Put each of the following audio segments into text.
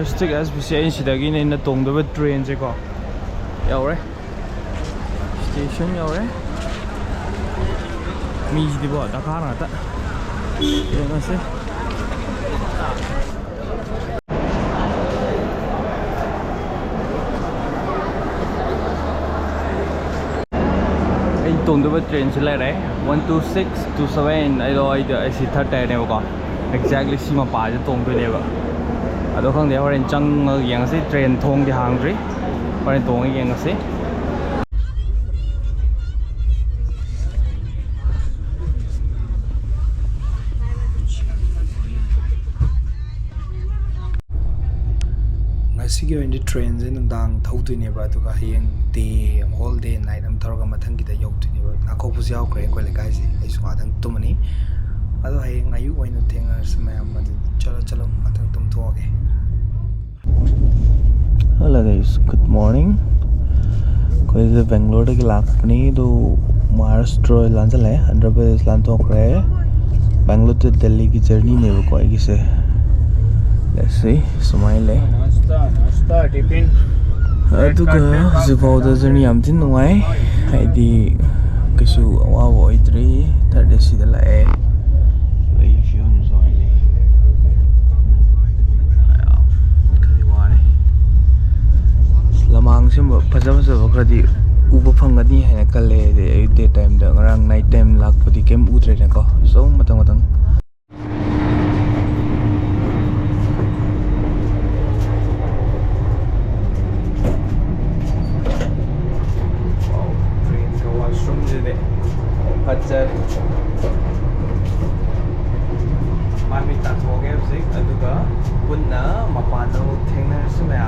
majestic SBC sidagi in the tongdaba train se ko yaure station yaure mi di bo Dakar na ta yena se ai tongdaba train se lai rai 126 27 ai lo ai da ai si third time ne ko exactly sima pa je tong do ne ba ado khang de horen chang yang se train thong di hang ri horen tong yang se ngasi in the trains in dang thau tu ne ba to ka heng day whole day night am thar ga mathang gi da yau tu ne ba na ko bu yaw kre ko le kai si ai swa dang tumani ado heng ayu wai no tenga sama am chalo mathang tum to ge. Hello guys, good morning. Koi se Bengaluru ke lakpani do Maharashtra lan chale Andhra Pradesh lan to kre Bengaluru to Delhi ki journey ne ko ai se. Let's see, smile. Nasta tiffin. Adu ka zibau da journey am tin nuai. Ai di kasu wa voi tri third si da la e. Wei film so ai. Lamang sim phaja khadi uba phangani haina kalle de day time da ngarang night time lakpadi kem utre na ko so matang Train ka washroom je de phajar mami ta thoge se aduga punna mapano thengna sma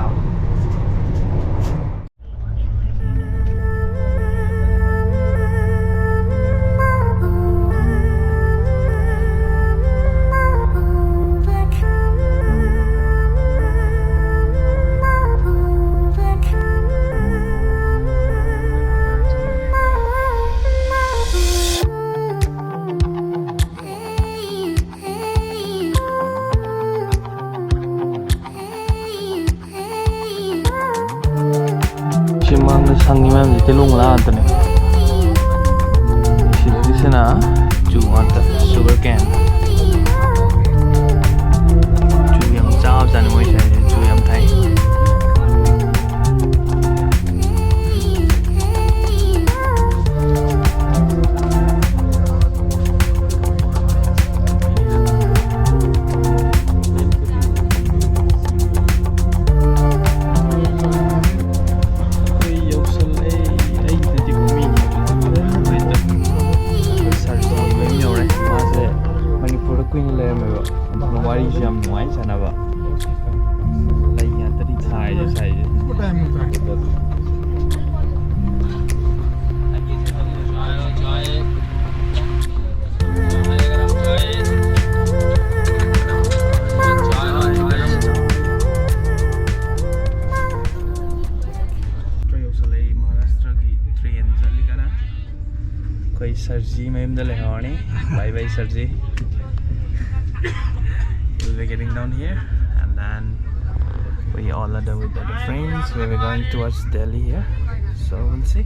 상이 맘 이때 롱라 안더네 시나 주한테 sugar cane 주양 짜업자는 뭐 있어야 돼 주양 타이 Sarji ma'am the lehani bye bye Sarji we'll be getting down here and then we all are done with other friends we will going towards Delhi here so we'll see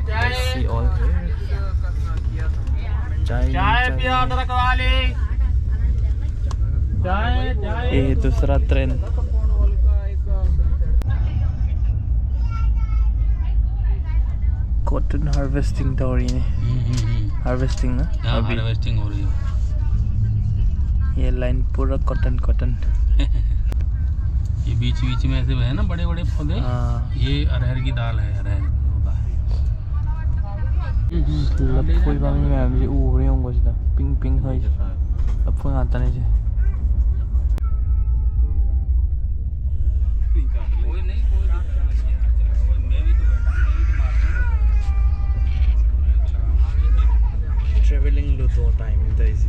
let's see all here ये दूसरा train cotton harvesting हो रही है harvesting ना harvesting हो रही है ये लाइन पूरा cotton ये बीच में ऐसे है ना बड़े बड़े पौधे ये अरहर की दाल है अरहर होता है कोई बात नहीं मैम जी ऊपर ही होंगे सीधा पिंक है अब फोन आता नहीं जी traveling लो तो time इधर इसी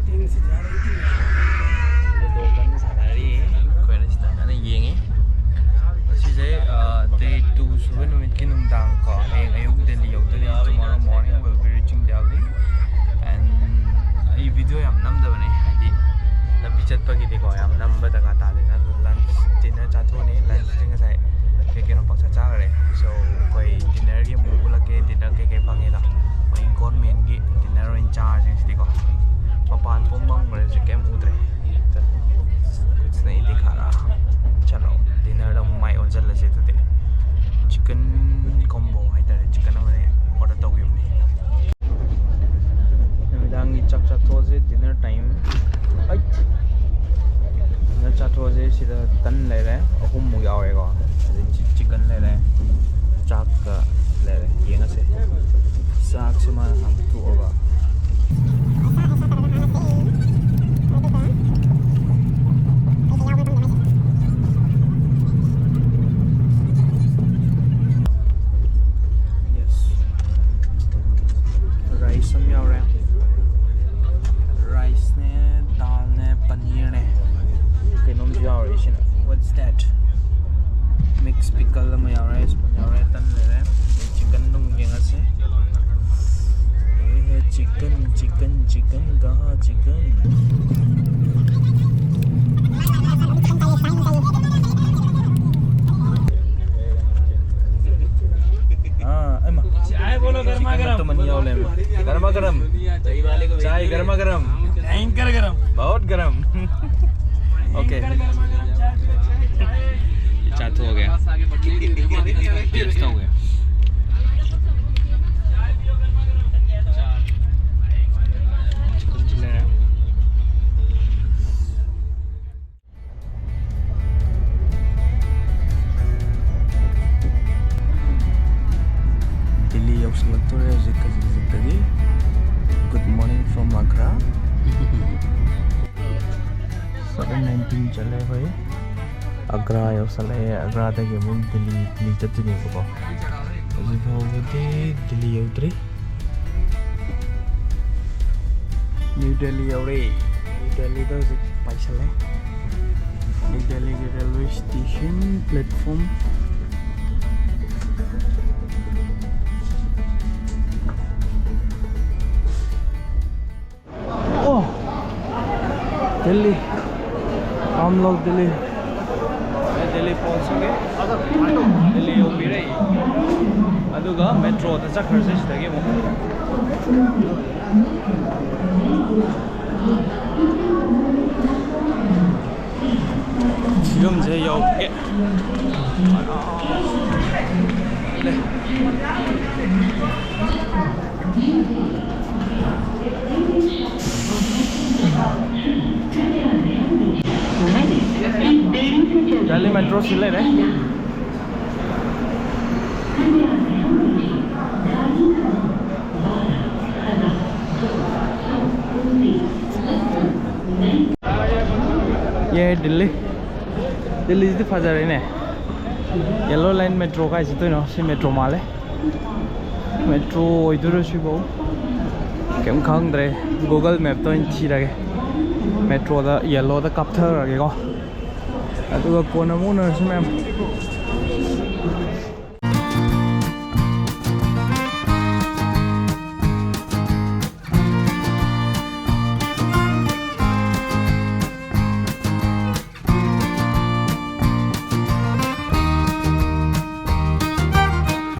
तीन से जा रही थी तो kan sehari koy na sita na yengi kasi day day 2 suba numit kinumdang ko ayong Delhi tomorrow morning we'll be reaching Delhi and ay video yam nam ꯆꯠꯄꯒꯤꯗꯤꯀꯣ ꯌꯥꯝ ꯅꯝꯕ ꯗꯔꯀꯥꯔ ꯇꯥꯗꯦꯅ ꯑꯗꯨ ꯂꯟꯁ ꯗꯤꯟꯅꯔ ꯆꯥꯊꯣꯛꯑꯅꯤ ꯂꯟꯁꯇꯤ ꯉꯁꯥꯏ ꯀꯩꯅꯣ ꯄꯪꯆꯥ ꯆꯥꯈ꯭ꯔꯦ ꯁꯣ ꯑꯩꯈꯣꯏ ꯗꯤꯟꯅꯔꯒꯤ ꯑꯃꯨꯛ ꯎꯠꯂꯛꯀꯦ ꯗꯤꯟꯅꯔ ꯀꯩꯀꯩ ꯐꯪꯉꯦꯗꯣ ꯃꯣꯏ ꯒꯣꯔꯃꯦꯟꯒꯤ ꯗꯤꯟꯅꯔ ꯑꯣꯏꯅ ꯆꯥꯔꯁꯦ ꯁꯤꯗꯤꯀꯣ मपान को मंग रहे जो कैम उतरे कुछ नहीं दिखा रहा चलो डिनर दा माई ऑन चल लसे तो चिकन कॉम्बो है तारे चिकन हमारे ऑर्डर तो हुई हमने नमिदांग की चक चक से डिनर टाइम आई डिनर चक से सीधा तन ले रहे अहुम मुयावेगा चिकन ले रहे चाक का ले रहे ये ना से चाक से मार हम तो होगा चाय गर्मा गर्म एंकर गरम बहुत गरम ओके चाट हो गया टेस्ट हो गया Delhi यौसलक्तोरे जिक्कजी Good morning from Agra 7:19 चले भाई Agra यौसले Agra तक ये मुझे दिल्ली चलते नहीं को अभी भावुदी Delhi यौतरी new Delhi you're new Delhi तो पैसा ले न्यू दिल्ली के रेलवे स्टेशन प्लेटफॉर्म दिल्ली हम लोग दिल्ली पहुंच गए दिल्ली योगिरे अदुगा मेट्रो दा चखरसे सिदगी मो 지금 제 역에 दिल्ली मेट्रो सिले रे ये दिल्ली से फजा रही ने येलो लाइन मेट्रो का इसी तो ना सी मेट्रो माले मेट्रो इधर से बहु केम खांग दरे गूगल मैप तो इन छी रहे मेट्रो दा येलो दा कप्थर रहे को अदुगा कोना मुनर से मैम